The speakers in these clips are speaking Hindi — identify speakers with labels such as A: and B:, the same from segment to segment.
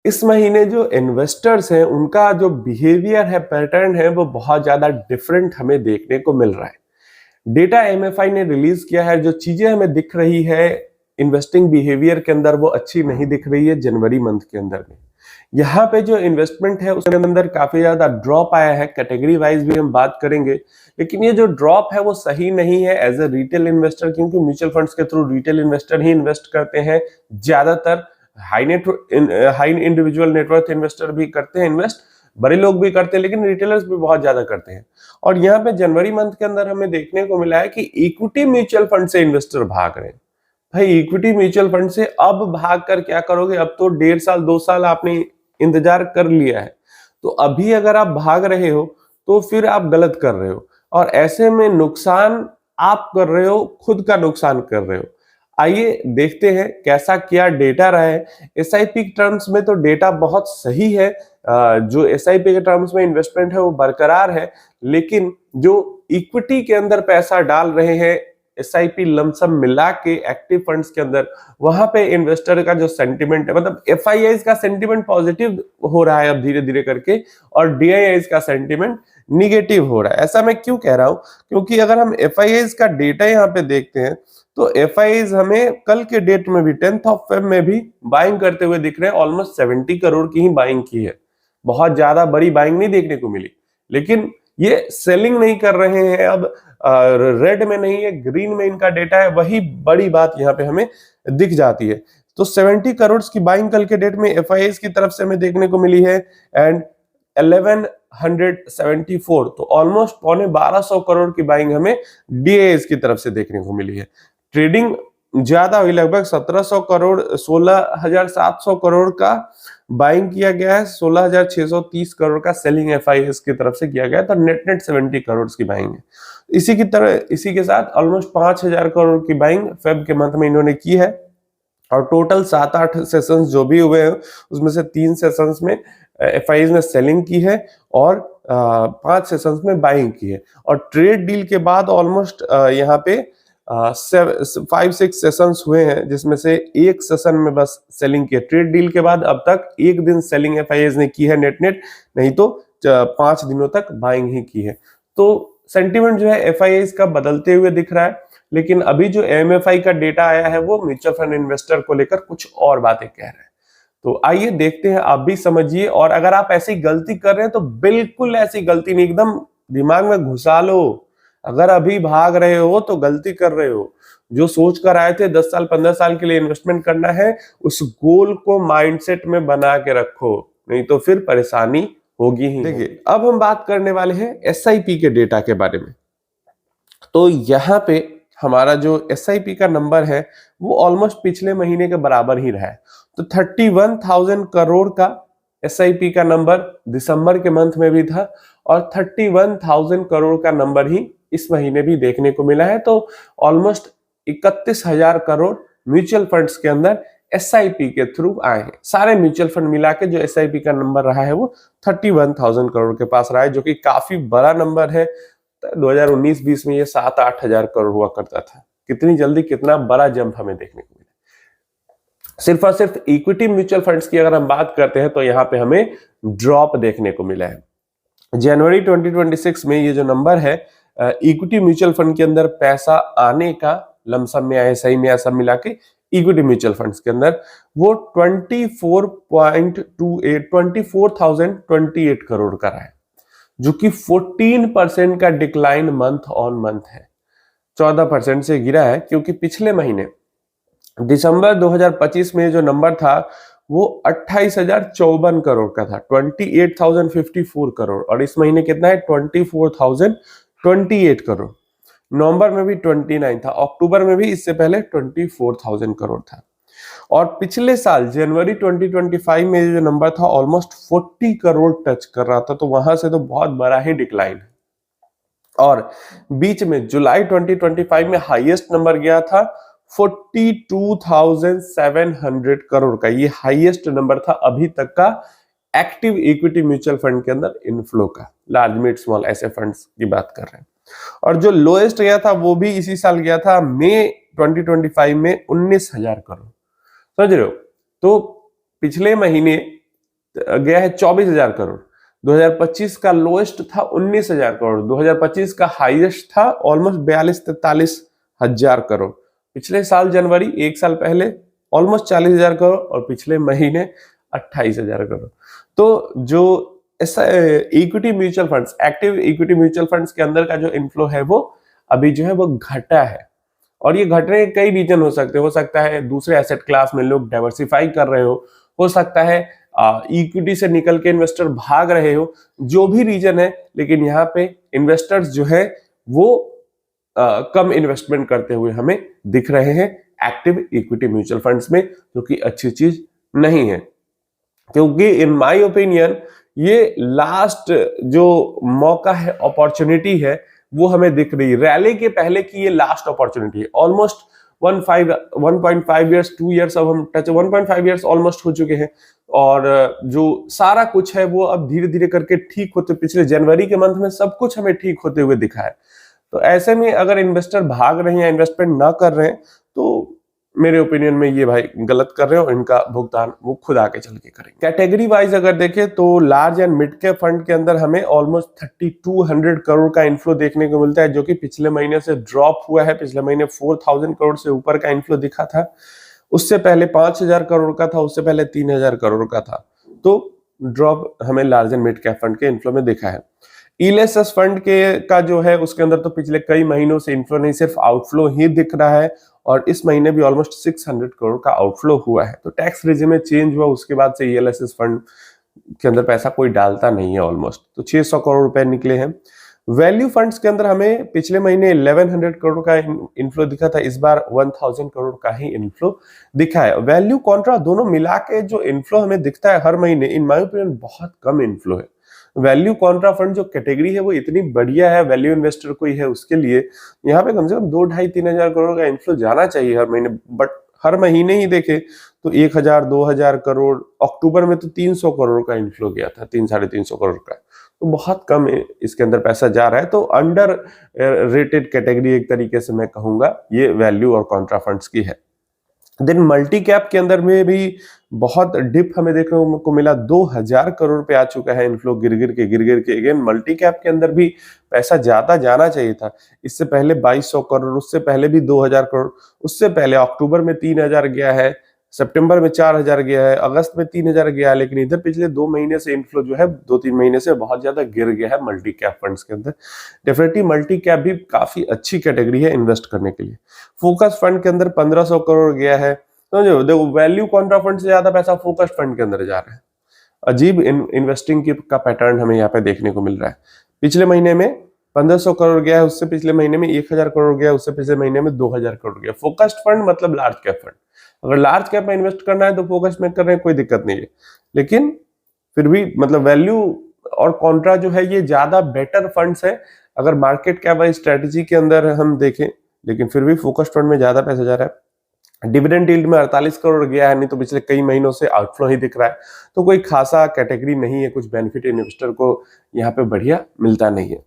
A: इस महीने जो इन्वेस्टर्स हैं उनका जो बिहेवियर है, पैटर्न है, वो बहुत ज्यादा डिफरेंट हमें देखने को मिल रहा है। डेटा एमएफआई ने रिलीज किया है, जो चीजें हमें दिख रही है इन्वेस्टिंग बिहेवियर के अंदर वो अच्छी नहीं दिख रही है जनवरी मंथ के अंदर में। यहाँ पे जो इन्वेस्टमेंट है उसके अंदर काफी ज्यादा ड्रॉप आया है, कैटेगरी वाइज भी हम बात करेंगे, लेकिन ये जो ड्रॉप है वो सही नहीं है एज ए रिटेल इन्वेस्टर, क्योंकि म्यूचुअल फंड्स के थ्रू रिटेल इन्वेस्टर ही इन्वेस्ट करते हैं ज्यादातर। हाई इंडिविजुअल नेटवर्थ इन्वेस्टर भी करते हैं इन्वेस्ट, बड़े लोग भी करते हैं, लेकिन रिटेलर्स भी बहुत ज्यादा करते हैं। और यहाँ पे जनवरी मंथ के अंदर हमें देखने को मिला है कि इक्विटी म्यूचुअल फंड से इन्वेस्टर भाग रहे हैं। भाई इक्विटी म्यूचुअल फंड से अब भाग कर क्या करोगे? अब तो 1.5 साल 2 साल आपने इंतजार कर लिया है, तो अभी अगर आप भाग रहे हो तो फिर आप गलत कर रहे हो, और ऐसे में नुकसान आप कर रहे हो, खुद का नुकसान कर रहे हो। आइए देखते हैं कैसा क्या डेटा रहा है। एसआईपी टर्म्स में तो डेटा बहुत सही है, जो एसआईपी के टर्म्स में इन्वेस्टमेंट है वो बरकरार है, लेकिन जो इक्विटी के अंदर पैसा डाल रहे हैं एसआईपी लमसम मिला के एक्टिव फंड्स के अंदर, वहां पे इन्वेस्टर का जो सेंटिमेंट है, मतलब एफआईआईज का सेंटिमेंट पॉजिटिव हो रहा है अब धीरे धीरे करके, और डीआईआईज का सेंटिमेंट निगेटिव हो रहा है। ऐसा मैं क्यों कह रहा हूं? क्योंकि अगर हम एफआईआईज का डेटा यहाँ पे देखते हैं तो एफआईआईज हमें कल के डेट में भी 10th ऑफ फेब में भी बाइंग करते हुए दिख रहे हैं। ऑलमोस्ट 70 करोड़ की ही बाइंग की है, बहुत ज्यादा बड़ी बाइंग नहीं देखने को मिली, लेकिन ये सेलिंग नहीं कर रहे हैं। अब रेड में नहीं है, ग्रीन में इनका डेटा है, वही बड़ी बात यहाँ पे हमें दिख जाती है। तो 70 करोड़ की बाइंग कल के डेट में एफआईआईज की तरफ से हमें देखने को मिली है, एंड 1174, तो ऑलमोस्ट 1250 करोड़ की बाइंग हमें डीआईआईज की तरफ से देखने को मिली है। ट्रेडिंग ज्यादा हुई, लगभग 1700 करोड़ 16,700 करोड़ का बाइंग किया गया है, 16,630 करोड़ का सेलिंग एफआईआईज की तरफ से किया गया है, तो नेट 70 करोड़ की बाइंग है। इसी के साथ ऑलमोस्ट 5,000 करोड़ की बाइंग फेब के मंथ में इन्होंने की है, और टोटल 7-8 सेशंस जो भी हुए हैं उसमें से 3 सेशंस में एफआईआईज ने सेलिंग की है और 5 सेशंस में बाइंग की है। और ट्रेड डील के बाद ऑलमोस्ट यहाँ पे 5-6 सेशंस हुए हैं, जिसमें से एक सेशन में बस सेलिंग की है। ट्रेड डील के बाद अब तक एक दिन सेलिंग एफआईआईज ने की है नेट, नहीं तो 5 दिनों तक बाइंग ही की है। तो सेंटीमेंट जो है एफआईआईज का बदलते हुए दिख रहा है, लेकिन अभी जो एमएफआई का डेटा आया है वो म्यूचुअल फंड इन्वेस्टर को लेकर कुछ और बातें कह रहा है। तो आइए देखते हैं, आप भी समझिए, और अगर आप ऐसी गलती कर रहे हैं तो बिल्कुल ऐसी गलती नहीं, एकदम दिमाग में घुसा लो। अगर अभी भाग रहे हो तो गलती कर रहे हो। जो सोच कर आए थे 10 साल 15 साल के लिए इन्वेस्टमेंट करना है, उस गोल को माइंडसेट में बना के रखो, नहीं तो फिर परेशानी होगी ही। देखिए अब हम बात करने वाले हैं एसआईपी के डेटा के बारे में। तो यहाँ पे हमारा जो एसआईपी का नंबर है वो ऑलमोस्ट पिछले महीने के बराबर ही रहा है। तो 31,000 करोड़ का एसआईपी का नंबर दिसंबर के मंथ में भी था, और 31,000 करोड़ का नंबर ही इस महीने भी देखने को मिला है। तो ऑलमोस्ट 31,000 करोड़ म्यूचुअल फंड्स के अंदर एसआईपी के थ्रू आए हैं। सारे म्यूचुअल फंड मिला के जो एसआईपी का नंबर रहा है वो 31,000 करोड़ के पास रहा है, जो कि काफी बड़ा नंबर है। 2019-20 में ये 7-8 हजार करोड़ हुआ करता था। कितनी जल्दी कितना बड़ा जंप हमें देखने को मिला। सिर्फ और सिर्फ इक्विटी म्यूचुअल फंड्स की अगर हम बात करते हैं तो यहाँ पे हमें ड्रॉप देखने को मिला है। जनवरी 2026 में ये जो नंबर है इक्विटी म्यूचुअल फंड के अंदर पैसा आने का, लमसम में आए सही में आया सब मिला के इक्विटी म्यूचुअल फंड्स के अंदर, वो 24,028 करोड़ का रहा है, जो कि 14% का डिक्लाइन मंथ ऑन मंथ है। 14% से गिरा है, क्योंकि पिछले महीने दिसंबर 2025 में जो नंबर था वो 28,054 करोड़ का था, 28,054 करोड़, और इस महीने कितना है 24,028 करोड़। नवंबर में भी 29 था, अक्टूबर में भी इससे पहले 24,000 करोड़ था। और पिछले साल जनवरी 2025 में जो नंबर था ऑलमोस्ट 40 करोड़ टच कर रहा था, तो वहां से तो बहुत बड़ा ही डिक्लाइन है। और बीच में जुलाई 2025 में हाईएस्ट नंबर गया था 42,700 करोड़ का। ये हाईएस्ट नंबर था अभी तक का एक्टिव इक्विटी म्यूचुअल फंड के अंदर इनफ्लो का, लार्ज मिड स्मॉल ऐसे फंड्स की बात कर रहे हैं। और जो लोएस्ट गया था वो भी इसी साल गया था, मई 2025 में 19,000 करोड़। समझ रहे हो? तो पिछले महीने गया है 24,000 करोड़। 2025 का लोएस्ट था 19,000 करोड़। 2025 का हाईएस्ट था ऑलमोस्ट 42-43 हजार करोड़। पिछले साल जनवरी, एक साल पहले ऑलमोस्ट 40,000 करोड़ और पिछले महीने 28,000 करोड़। तो जो ऐसा equity mutual funds, active equity mutual funds के अंदर का जो इनफ्लो है वो अभी जो है वो घटा है। और ये घटने के कई रीजन हो सकते हैं। हो सकता है दूसरे एसेट क्लास में लोग डाइवर्सिफाई कर रहे हो सकता है इक्विटी से निकल के इन्वेस्टर भाग रहे हो, जो भी रीजन है, लेकिन यहाँ पे इन्वेस्टर्स जो है वो कम इन्वेस्टमेंट करते हुए हमें दिख रहे हैं एक्टिव इक्विटी म्यूचुअल फंड्स में, जो कि अच्छी चीज नहीं है। क्योंकि इन माय ओपिनियन ये लास्ट जो मौका है, अपॉर्चुनिटी है, वो हमें दिख रही है। रैली के पहले की ये लास्ट अपॉर्चुनिटी है। ऑलमोस्ट 1.5 इयर्स, 2 इयर्स, अब हम टच 1.5 इयर्स ऑलमोस्ट हो चुके हैं और जो सारा कुछ है वो अब धीरे धीरे करके ठीक होते, पिछले जनवरी के मंथ में सब कुछ हमें ठीक होते हुए दिखा है। तो ऐसे में अगर इन्वेस्टर भाग रहे हैं या इन्वेस्टमेंट ना कर रहे हैं तो मेरे ओपिनियन में ये भाई गलत कर रहे हो। इनका भुगतान वो खुद आके चल के करेंगे। कैटेगरी वाइज अगर देखें तो large and mid cap fund के अंदर हमें ऑलमोस्ट 3200 करोड़ का इनफ्लो देखने को मिलता है, जो कि पिछले महीने से ड्रॉप हुआ है। पिछले महीने 4000 करोड़ से ऊपर का इनफ्लो दिखा था, उससे पहले 5000 करोड़ का था, उससे पहले 3000 करोड़ का था। तो ड्रॉप हमें large and mid cap fund के इनफ्लो में देखा है। ईएलएसएस फंड के का जो है उसके अंदर तो पिछले कई महीनों से इनफ्लो नहीं, सिर्फ आउटफ्लो ही दिख रहा है और इस महीने भी ऑलमोस्ट 600 करोड़ का आउटफ्लो हुआ है। तो टैक्स रेजिम में चेंज हुआ, उसके बाद से ईएलएसएस फंड के अंदर पैसा कोई डालता नहीं है ऑलमोस्ट। तो 600 करोड़ रुपए निकले हैं। वैल्यू फंड्स के अंदर हमें पिछले महीने 1100 करोड़ का इनफ्लो दिखा था, इस बार 1000 करोड़ का ही इनफ्लो दिखा है। वैल्यू कॉन्ट्रा दोनों मिला के जो इनफ्लो हमें दिखता है हर महीने, इन माय ओपिनियन बहुत कम इनफ्लो है। वैल्यू कॉन्ट्रा फंड जो कैटेगरी है वो इतनी बढ़िया है, वैल्यू इन्वेस्टर कोई है उसके लिए यहाँ पे कम से कम 2-2.5-3 हजार करोड़ का इनफ्लो जाना चाहिए हर महीने। बट हर महीने ही देखे तो 1000-2000 करोड़, अक्टूबर में तो 300 करोड़ का इनफ्लो गया था, 300-350 करोड़ का। तो बहुत कम इसके अंदर पैसा जा रहा है। तो अंडर रेटेड कैटेगरी एक तरीके से मैं कहूंगा ये वैल्यू और कॉन्ट्रा फंड्स की है। देन मल्टी कैप के अंदर में भी बहुत डिप हमें देखने को मिला, 2000 करोड़ पे आ चुका है इनफ्लो गिर गिर के। अगेन मल्टी कैप के अंदर भी पैसा ज्यादा जाना चाहिए था। इससे पहले 2200 करोड़, उससे पहले भी 2000 करोड़, उससे पहले अक्टूबर में 3000 गया है, सितंबर में 4000 गया है, अगस्त में 3000 गया है। लेकिन इधर पिछले 2 महीने से इनफ्लो जो है 2-3 महीने से बहुत ज्यादा गिर गया है मल्टी कैप फंड्स के अंदर। डेफिनेटली मल्टी कैप भी काफी अच्छी कैटेगरी है इन्वेस्ट करने के लिए। फोकस फंड के अंदर 1500 करोड़ गया है। समझो, देखो वैल्यू कॉन्ट्रा फंड से ज्यादा पैसा फोकस फंड के अंदर जा रहा है। अजीब इन्वेस्टिंग का पैटर्न हमें यहाँ पे देखने को मिल रहा है। पिछले महीने में 1500 करोड़ गया है, उससे पिछले महीने में 1000 करोड़ गया, उससे पिछले महीने में 2000 करोड़ गया। फोकस्ड फंड मतलब लार्ज कैप फंड। अगर लार्ज कैप में इन्वेस्ट करना है तो फोकस में कर रहे हैं, कोई दिक्कत नहीं है। लेकिन फिर भी मतलब वैल्यू और कॉन्ट्रा जो है ये ज्यादा बेटर फंड्स है अगर मार्केट कैप वाइज स्ट्रेटेजी के अंदर हम देखें। लेकिन फिर भी फोकस फंड में ज्यादा पैसा जा रहा है। डिविडेंड यील्ड में 48 करोड़ गया है, नहीं तो पिछले कई महीनों से आउटफ्लो ही दिख रहा है। तो कोई खासा कैटेगरी नहीं है, कुछ बेनिफिट इन्वेस्टर को यहाँ पे बढ़िया मिलता नहीं है।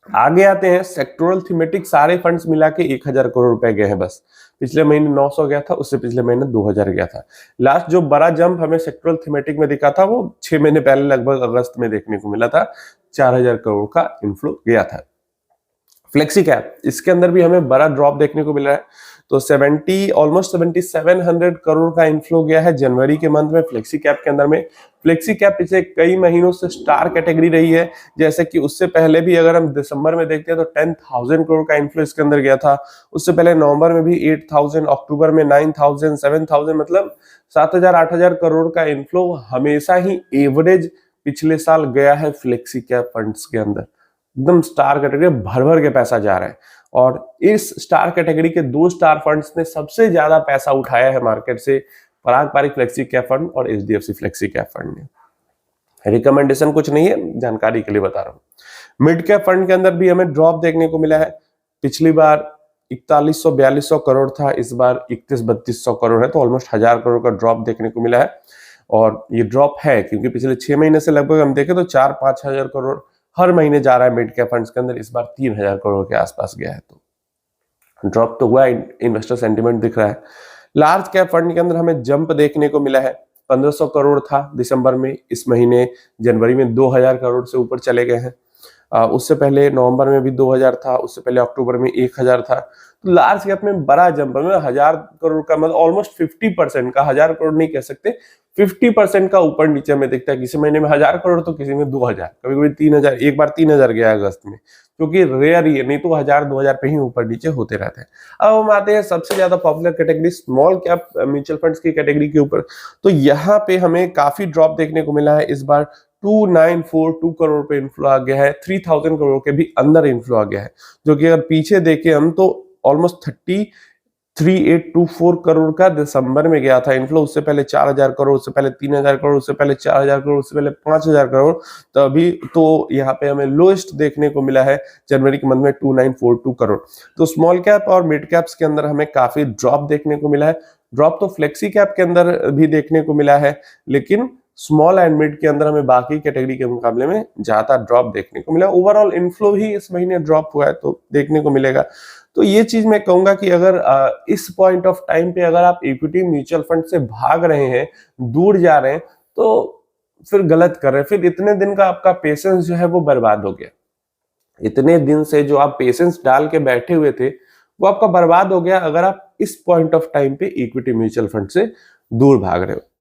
A: आगे आते हैं सेक्टोरल थीमेटिक, सारे फंड्स मिला के 1000 करोड़ रुपए गए हैं बस। पिछले महीने 900 गया था, उससे पिछले महीने 2000 गया था। लास्ट जो बड़ा जंप हमें सेक्टोरल थीमेटिक में दिखा था वो 6 महीने पहले लगभग अगस्त में देखने को मिला था, 4000 करोड़ का इनफ्लो गया था। फ्लेक्सी कैप, इसके अंदर भी हमें बड़ा ड्रॉप देखने को मिला है। तो ऑलमोस्ट 7700 करोड़ का इनफ्लो गया है जनवरी के मंथ में फ्लेक्सी कैप के अंदर में। फ्लेक्सी कैप पिछले कई महीनों से स्टार कैटेगरी रही है, जैसे कि उससे पहले भी अगर हम दिसंबर में देखते हैं तो 10,000 करोड़ का इनफ्लो इसके अंदर गया था। उससे पहले नवंबर में भी 8000, अक्टूबर में 9000, 7000, मतलब 7000-8000 करोड़ का इनफ्लो हमेशा ही एवरेज पिछले साल गया है फ्लेक्सी कैप फंड्स के अंदर। एकदम स्टार कैटेगरी, भर भर के पैसा जा रहा है। और इस स्टार कैटेगरी के 2 स्टार फंड्स ने सबसे ज्यादा पैसा उठाया है मार्केट से, पराग पारिक फ्लेक्सी कैप फंड और एचडीएफसी फ्लेक्सी कैप फंड ने। रिकमेंडेशन कुछ नहीं है, जानकारी के लिए बता रहा हूं। मिड कैप फंड के अंदर भी हमें ड्रॉप देखने को मिला है। पिछली बार 4100-4200 करोड़ था, इस बार 3100-3200 करोड़ है, तो ऑलमोस्ट 1000 करोड़ का ड्रॉप देखने को मिला है। और ये ड्रॉप है क्योंकि पिछले 6 महीने से लगभग हम देखें तो 4-5 हजार करोड़ हर महीने जा रहा है मिड कैप फंड्स के अंदर। इस बार 3000 करोड़ के आसपास गया है, तो ड्रॉप तो हुआ है, इन्वेस्टर सेंटीमेंट दिख रहा है। लार्ज कैप फंड के अंदर हमें जंप देखने को मिला है। 1500 करोड़ था दिसंबर में, इस महीने जनवरी में 2000 करोड़ से ऊपर चले गए हैं। उससे पहले नवंबर में भी 2000 था, उससे पहले अक्टूबर में 1000 था। तो लार्ज कैप में बड़ा जंप है, मतलब 1000 करोड़ का मतलब ऑलमोस्ट 50% का, 1000 करोड़ नहीं कह सकते, 50% का ऊपर नीचे में दिखता है। किसी महीने में 1000 करोड़ तो किसी में 2000, कभी कभी 3000, एक बार 3000 गया अगस्त में, क्योंकि रेयर ही है, नहीं तो 1000 2000 पे ही ऊपर नीचे होते रहते हैं। अब हम आते हैं सबसे ज्यादा popular category small cap mutual funds की कैटेगरी के ऊपर। तो यहाँ पे हमें काफी ड्रॉप देखने को मिला है इस बार। 2942 करोड़ पे इन्फ्लो आ गया है, 3000 करोड़ के भी अंदर इन्फ्लो आ गया है, जो कि अगर पीछे देखें हम तो ऑलमोस्ट 3824 करोड़ का दिसंबर में गया था इन्फ्लो। उससे पहले 4000 करोड़, उससे पहले 3000 करोड़, उससे पहले 4000 करोड़, उससे पहले 5000 करोड़। तभी तो यहाँ पे हमें लोएस्ट देखने को मिला है जनवरी के मंथ में 2942 करोड़। तो स्मॉल कैप और मिड कैप्स के अंदर हमें काफी ड्रॉप देखने को मिला है। ड्रॉप तो फ्लेक्सी कैप के अंदर भी देखने को मिला है, लेकिन स्मॉल एंड मिड के अंदर हमें बाकी कैटेगरी के मुकाबले में ज्यादा ड्रॉप देखने को मिला। ओवरऑल इनफ्लो ही इस महीने ड्रॉप हुआ है, तो देखने को मिलेगा। तो ये चीज मैं कहूंगा कि अगर इस पॉइंट ऑफ टाइम पे अगर आप इक्विटी म्यूचुअल फंड से भाग रहे हैं, दूर जा रहे हैं, तो फिर गलत कर रहे हैं। फिर इतने दिन का आपका पेशेंस जो है वो बर्बाद हो गया। इतने दिन से जो आप पेशेंस डाल के बैठे हुए थे वो आपका बर्बाद हो गया, अगर आप इस पॉइंट ऑफ टाइम पे इक्विटी म्यूचुअल फंड से दूर भाग रहे हो।